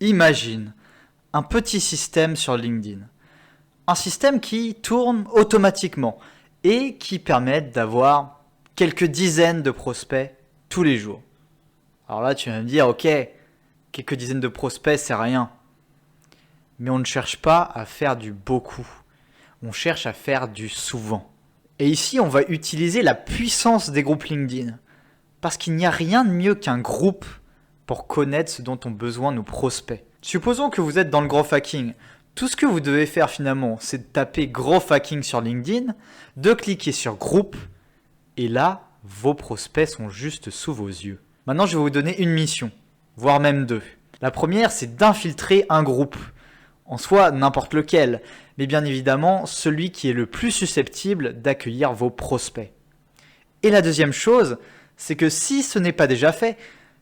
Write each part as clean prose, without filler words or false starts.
Imagine un petit système sur LinkedIn. Un système qui tourne automatiquement et qui permet d'avoir quelques dizaines de prospects tous les jours. Alors là, tu vas me dire, ok, quelques dizaines de prospects, c'est rien. Mais on ne cherche pas à faire du beaucoup. On cherche à faire du souvent. Et ici, on va utiliser la puissance des groupes LinkedIn. Parce qu'il n'y a rien de mieux qu'un groupe pour connaître ce dont ont besoin nos prospects. Supposons que vous êtes dans le growth hacking. Tout ce que vous devez faire finalement, c'est de taper growth hacking sur LinkedIn, de cliquer sur groupe, et là, vos prospects sont juste sous vos yeux. Maintenant, je vais vous donner une mission, voire même deux. La première, c'est d'infiltrer un groupe. En soi, n'importe lequel, mais bien évidemment, celui qui est le plus susceptible d'accueillir vos prospects. Et la deuxième chose, c'est que si ce n'est pas déjà fait,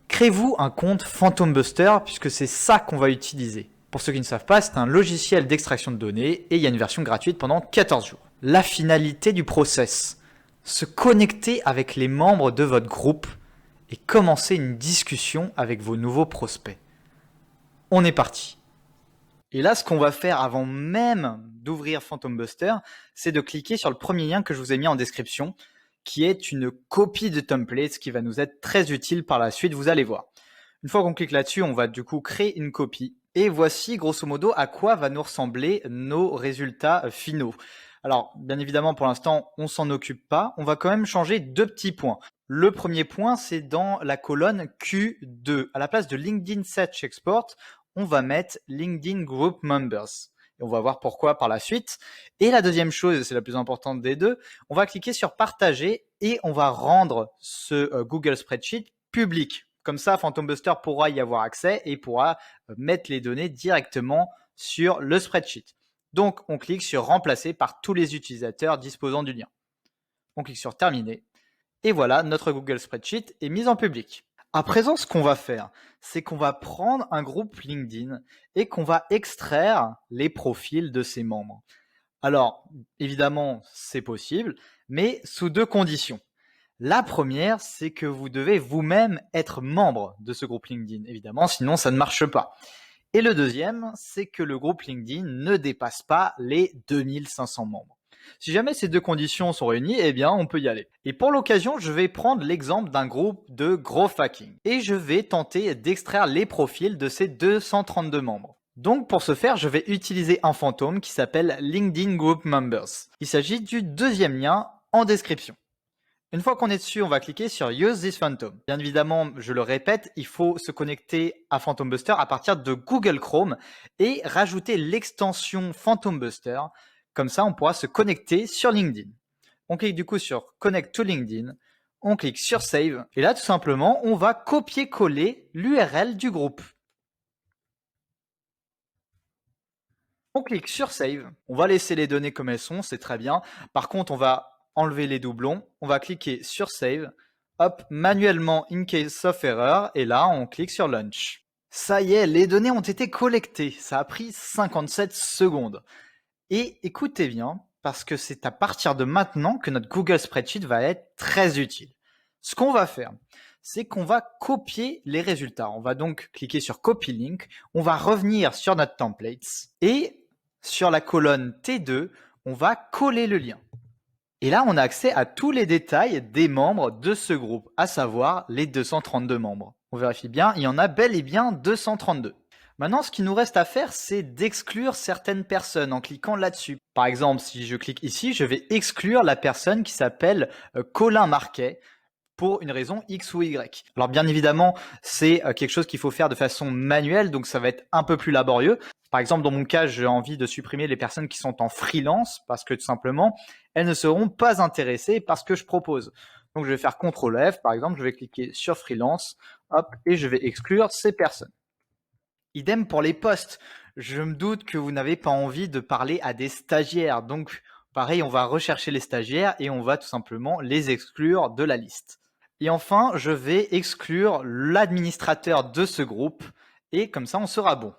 créez-vous un compte Phantom Buster puisque c'est ça qu'on va utiliser. Pour ceux qui ne savent pas, c'est un logiciel d'extraction de données et il y a une version gratuite pendant 14 jours. La finalité du process, se connecter avec les membres de votre groupe et commencer une discussion avec vos nouveaux prospects. On est parti. Et là, ce qu'on va faire avant même d'ouvrir Phantom Buster, c'est de cliquer sur le premier lien que je vous ai mis en description, qui est une copie de template qui va nous être très utile par la suite, vous allez voir. Une fois qu'on clique là-dessus, on va du coup créer une copie. Et voici grosso modo à quoi va nous ressembler nos résultats finaux. Alors, bien évidemment, pour l'instant, on s'en occupe pas. On va quand même changer deux petits points. Le premier point, c'est dans la colonne Q2. À la place de LinkedIn Search Export, on va mettre LinkedIn Group Members. Et on va voir pourquoi par la suite. Et la deuxième chose, c'est la plus importante des deux, on va cliquer sur partager et on va rendre ce Google Spreadsheet public. Comme ça, Phantom Buster pourra y avoir accès et pourra mettre les données directement sur le spreadsheet. Donc, on clique sur remplacer par tous les utilisateurs disposant du lien. On clique sur terminer. Et voilà, notre Google Spreadsheet est mis en public. À présent, ce qu'on va faire, c'est qu'on va prendre un groupe LinkedIn et qu'on va extraire les profils de ses membres. Alors, évidemment, c'est possible, mais sous deux conditions. La première, c'est que vous devez vous-même être membre de ce groupe LinkedIn, évidemment, sinon ça ne marche pas. Et le deuxième, c'est que le groupe LinkedIn ne dépasse pas les 2500 membres. Si jamais ces deux conditions sont réunies, eh bien, on peut y aller. Et pour l'occasion, je vais prendre l'exemple d'un groupe de growth hacking. Et je vais tenter d'extraire les profils de ces 232 membres. Donc, pour ce faire, je vais utiliser un fantôme qui s'appelle LinkedIn Group Members. Il s'agit du deuxième lien en description. Une fois qu'on est dessus, on va cliquer sur Use this Phantom. Bien évidemment, je le répète, il faut se connecter à Phantom Buster à partir de Google Chrome et rajouter l'extension Phantom Buster. Comme ça, on pourra se connecter sur LinkedIn. On clique du coup sur Connect to LinkedIn. On clique sur Save. Et là, tout simplement, on va copier-coller l'URL du groupe. On clique sur Save. On va laisser les données comme elles sont, c'est très bien. Par contre, on va enlever les doublons. On va cliquer sur Save. Hop, manuellement in case of error. Et là, on clique sur Launch. Ça y est, les données ont été collectées. Ça a pris 57 secondes. Et écoutez bien, parce que c'est à partir de maintenant que notre Google Spreadsheet va être très utile. Ce qu'on va faire, c'est qu'on va copier les résultats. On va donc cliquer sur Copy Link. On va revenir sur notre templates et sur la colonne T2, on va coller le lien. Et là, on a accès à tous les détails des membres de ce groupe, à savoir les 232 membres. On vérifie bien, il y en a bel et bien 232. Maintenant, ce qui nous reste à faire, c'est d'exclure certaines personnes en cliquant là-dessus. Par exemple, si je clique ici, je vais exclure la personne qui s'appelle Colin Marquet pour une raison X ou Y. Alors bien évidemment, c'est quelque chose qu'il faut faire de façon manuelle, donc ça va être un peu plus laborieux. Par exemple, dans mon cas, j'ai envie de supprimer les personnes qui sont en freelance parce que tout simplement, elles ne seront pas intéressées par ce que je propose. Donc je vais faire CTRL F, par exemple, je vais cliquer sur freelance, hop, et je vais exclure ces personnes. Idem pour les postes. Je me doute que vous n'avez pas envie de parler à des stagiaires. Donc, pareil, on va rechercher les stagiaires et on va tout simplement les exclure de la liste. Et enfin, je vais exclure l'administrateur de ce groupe et comme ça, on sera bon.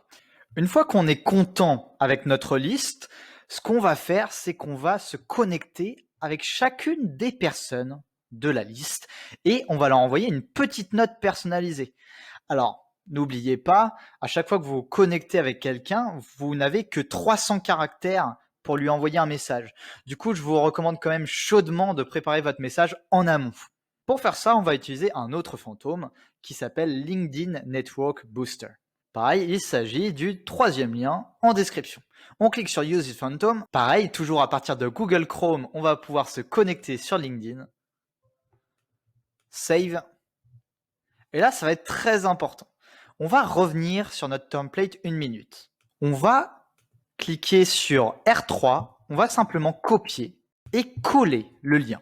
Une fois qu'on est content avec notre liste, ce qu'on va faire, c'est qu'on va se connecter avec chacune des personnes de la liste et on va leur envoyer une petite note personnalisée. Alors, N'oubliez pas, à chaque fois que vous vous connectez avec quelqu'un, vous n'avez que 300 caractères pour lui envoyer un message. Du coup, je vous recommande quand même chaudement de préparer votre message en amont. Pour faire ça, on va utiliser un autre fantôme qui s'appelle LinkedIn Network Booster. Pareil, il s'agit du troisième lien en description. On clique sur Use this Phantom. Pareil, toujours à partir de Google Chrome, on va pouvoir se connecter sur LinkedIn. Save. Et là, ça va être très important. On va revenir sur notre template 1 minute. On va cliquer sur R3. On va simplement copier et coller le lien.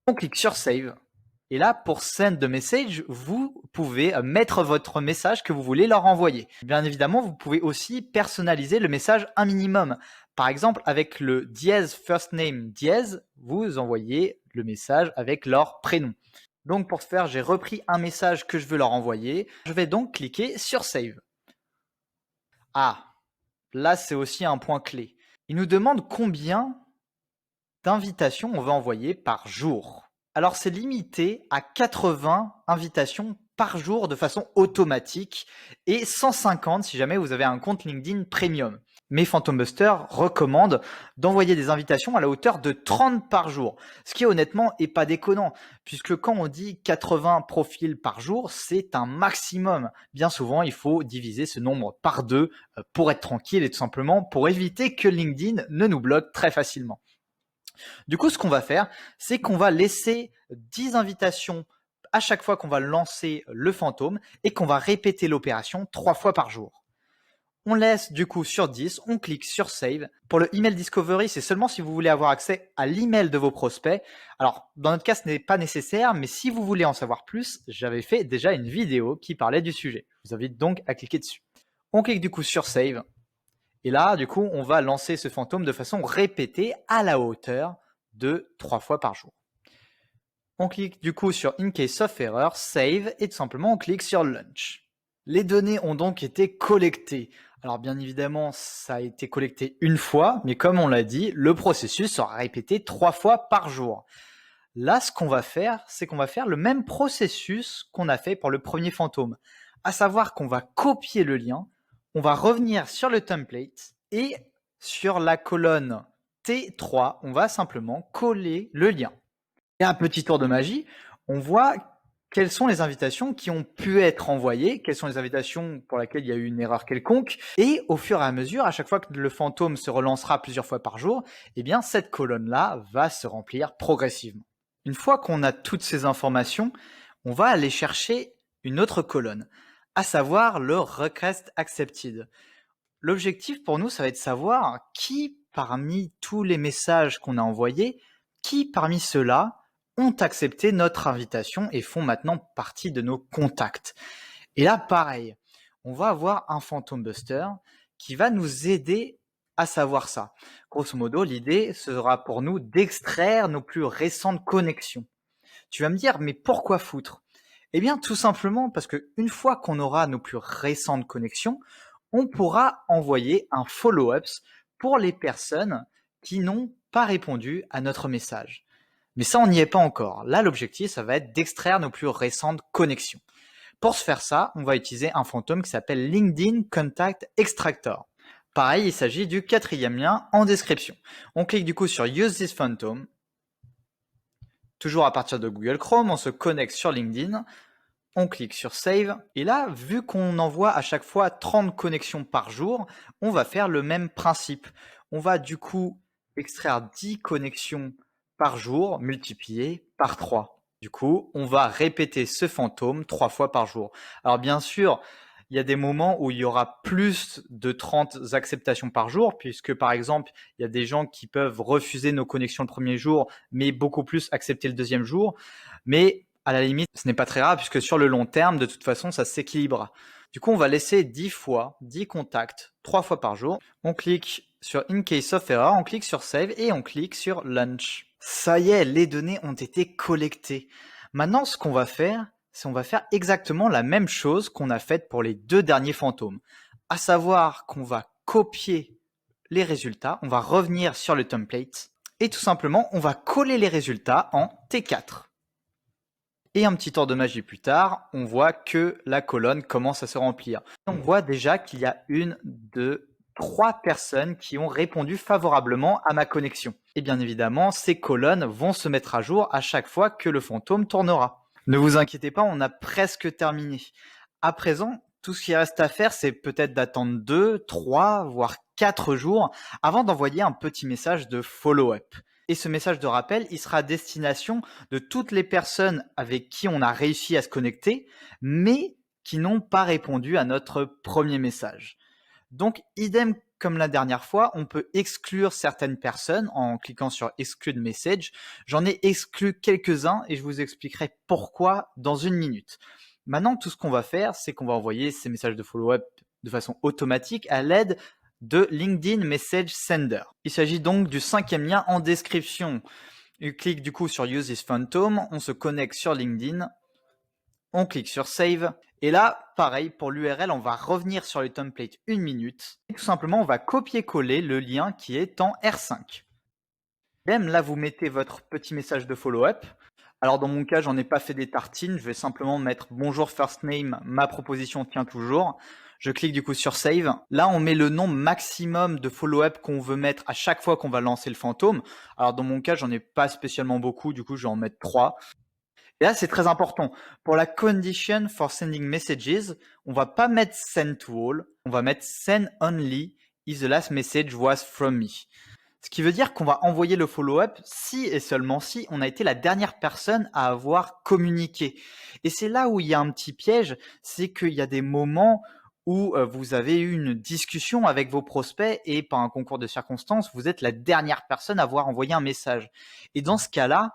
On clique sur Save. Et là, pour Send the Message, vous pouvez mettre votre message que vous voulez leur envoyer. Bien évidemment, vous pouvez aussi personnaliser le message un minimum. Par exemple, avec le dièse first name dièse, vous envoyez le message avec leur prénom. Donc pour ce faire, j'ai repris un message que je veux leur envoyer. Je vais donc cliquer sur Save. Ah, là c'est aussi un point clé. Il nous demande combien d'invitations on va envoyer par jour. Alors c'est limité à 80 invitations par jour de façon automatique et 150 si jamais vous avez un compte LinkedIn Premium. Mais Phantom Buster recommande d'envoyer des invitations à la hauteur de 30 par jour, ce qui honnêtement est pas déconnant, puisque quand on dit 80 profils par jour, c'est un maximum. Bien souvent, il faut diviser ce nombre par 2 pour être tranquille et tout simplement pour éviter que LinkedIn ne nous bloque très facilement. Du coup, ce qu'on va faire, c'est qu'on va laisser 10 invitations à chaque fois qu'on va lancer le fantôme et qu'on va répéter l'opération 3 fois par jour. On laisse du coup sur 10, on clique sur Save. Pour le Email Discovery, c'est seulement si vous voulez avoir accès à l'email de vos prospects. Alors, dans notre cas, ce n'est pas nécessaire, mais si vous voulez en savoir plus, j'avais fait déjà une vidéo qui parlait du sujet. Je vous invite donc à cliquer dessus. On clique du coup sur Save. Et là, du coup, on va lancer ce fantôme de façon répétée à la hauteur de 3 fois par jour. On clique du coup sur In Case of Error, Save, et tout simplement on clique sur Launch. Les données ont donc été collectées. Alors bien évidemment, ça a été collecté une fois, mais comme on l'a dit, le processus sera répété 3 fois par jour. Là, ce qu'on va faire, c'est qu'on va faire le même processus qu'on a fait pour le premier fantôme, à savoir qu'on va copier le lien, on va revenir sur le template et sur la colonne T3, on va simplement coller le lien. Et un petit tour de magie, on voit quelles sont les invitations qui ont pu être envoyées, quelles sont les invitations pour lesquelles il y a eu une erreur quelconque, et au fur et à mesure, à chaque fois que le fantôme se relancera plusieurs fois par jour, eh bien cette colonne-là va se remplir progressivement. Une fois qu'on a toutes ces informations, on va aller chercher une autre colonne, à savoir le Request Accepted. L'objectif pour nous, ça va être de savoir qui parmi tous les messages qu'on a envoyés, qui parmi ceux-là ont accepté notre invitation et font maintenant partie de nos contacts. Et là, pareil, on va avoir un Phantom Buster qui va nous aider à savoir ça. Grosso modo, l'idée sera pour nous d'extraire nos plus récentes connexions. Tu vas me dire, mais pourquoi foutre? Eh bien, tout simplement parce que une fois qu'on aura nos plus récentes connexions, on pourra envoyer un follow-ups pour les personnes qui n'ont pas répondu à notre message. Mais ça, on n'y est pas encore. Là, l'objectif, ça va être d'extraire nos plus récentes connexions. Pour se faire ça, on va utiliser un fantôme qui s'appelle LinkedIn Contact Extractor. Pareil, il s'agit du quatrième lien en description. On clique du coup sur Use this Phantom. Toujours à partir de Google Chrome, on se connecte sur LinkedIn. On clique sur Save. Et là, vu qu'on envoie à chaque fois 30 connexions par jour, on va faire le même principe. On va du coup extraire 10 connexions par jour multiplié par 3. Du coup, on va répéter ce fantôme 3 fois par jour. Alors bien sûr, il y a des moments où il y aura plus de 30 acceptations par jour, puisque par exemple, il y a des gens qui peuvent refuser nos connexions le premier jour, mais beaucoup plus accepter le deuxième jour. Mais à la limite, ce n'est pas très grave, puisque sur le long terme, de toute façon, ça s'équilibre. Du coup, on va laisser 10 fois, 10 contacts, 3 fois par jour. On clique sur In Case of Error, on clique sur Save et on clique sur Launch. Ça y est, les données ont été collectées. Maintenant, ce qu'on va faire, c'est qu'on va faire exactement la même chose qu'on a faite pour les 2 derniers fantômes. À savoir qu'on va copier les résultats, on va revenir sur le template et tout simplement, on va coller les résultats en T4. Et un petit tour de magie plus tard, on voit que la colonne commence à se remplir. On voit déjà qu'il y a 1, 2, 3 personnes qui ont répondu favorablement à ma connexion. Et bien évidemment, ces colonnes vont se mettre à jour à chaque fois que le fantôme tournera. Ne vous inquiétez pas, on a presque terminé. À présent, tout ce qui reste à faire, c'est peut-être d'attendre 2, 3, voire 4 jours avant d'envoyer un petit message de follow-up. Et ce message de rappel, il sera à destination de toutes les personnes avec qui on a réussi à se connecter, mais qui n'ont pas répondu à notre premier message. Donc, idem comme la dernière fois, on peut exclure certaines personnes en cliquant sur Exclude Message. J'en ai exclu quelques-uns et je vous expliquerai pourquoi dans une minute. Maintenant, tout ce qu'on va faire, c'est qu'on va envoyer ces messages de follow-up de façon automatique à l'aide de LinkedIn Message Sender. Il s'agit donc du 5e lien en description. On clique du coup sur Use this Phantom, on se connecte sur LinkedIn, on clique sur Save, et là, pareil, pour l'URL, on va revenir sur le template 1 minute, et tout simplement, on va copier-coller le lien qui est en R5. Même là, vous mettez votre petit message de follow-up. Alors dans mon cas, j'en ai pas fait des tartines, je vais simplement mettre bonjour first name, ma proposition tient toujours. Je clique du coup sur Save. Là, on met le nombre maximum de follow-up qu'on veut mettre à chaque fois qu'on va lancer le fantôme. Alors dans mon cas, j'en ai pas spécialement beaucoup, du coup, je vais en mettre 3. Et là, c'est très important. Pour la condition for sending messages, on va pas mettre send to all, on va mettre send only if the last message was from me. Ce qui veut dire qu'on va envoyer le follow-up si et seulement si on a été la dernière personne à avoir communiqué. Et c'est là où il y a un petit piège, c'est qu'il y a des moments où vous avez eu une discussion avec vos prospects et par un concours de circonstances, vous êtes la dernière personne à avoir envoyé un message. Et dans ce cas-là,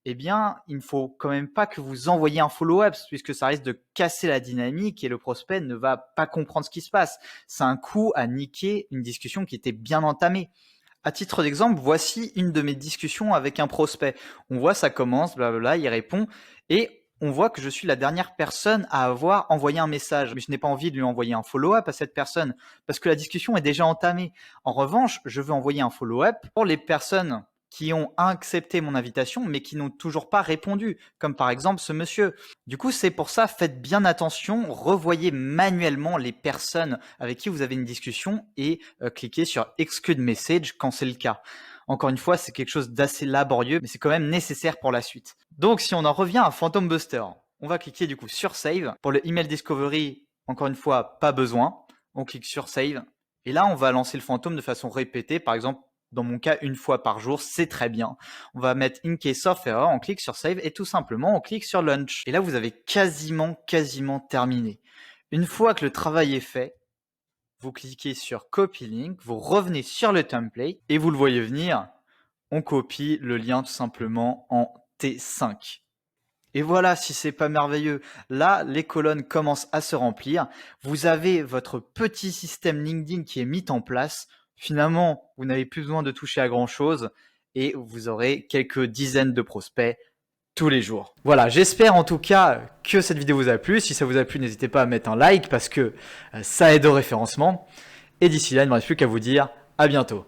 eh bien, il ne faut quand même pas que vous envoyiez un follow-up puisque ça risque de casser la dynamique et le prospect ne va pas comprendre ce qui se passe. C'est un coup à niquer une discussion qui était bien entamée. À titre d'exemple, voici une de mes discussions avec un prospect. On voit, ça commence, blablabla, il répond, et on voit que je suis la dernière personne à avoir envoyé un message. Mais je n'ai pas envie de lui envoyer un follow-up à cette personne, parce que la discussion est déjà entamée. En revanche, je veux envoyer un follow-up pour les personnes qui ont accepté mon invitation, mais qui n'ont toujours pas répondu, comme par exemple ce monsieur. Du coup, c'est pour ça, faites bien attention, revoyez manuellement les personnes avec qui vous avez une discussion et cliquez sur Exclude Message quand c'est le cas. Encore une fois, c'est quelque chose d'assez laborieux, mais c'est quand même nécessaire pour la suite. Donc, si on en revient à Phantom Buster, on va cliquer du coup sur Save. Pour le Email Discovery, encore une fois, pas besoin. On clique sur Save. Et là, on va lancer le fantôme de façon répétée, par exemple, dans mon cas, 1 fois par jour, c'est très bien. On va mettre In case of error, on clique sur Save et tout simplement, on clique sur Launch. Et là, vous avez quasiment terminé. Une fois que le travail est fait, vous cliquez sur Copy Link, vous revenez sur le template et vous le voyez venir, on copie le lien tout simplement en T5. Et voilà, si c'est pas merveilleux, là, les colonnes commencent à se remplir. Vous avez votre petit système LinkedIn qui est mis en place. Finalement, vous n'avez plus besoin de toucher à grand chose et vous aurez quelques dizaines de prospects tous les jours. Voilà, j'espère en tout cas que cette vidéo vous a plu. Si ça vous a plu, n'hésitez pas à mettre un like parce que ça aide au référencement. Et d'ici là, il ne me reste plus qu'à vous dire à bientôt.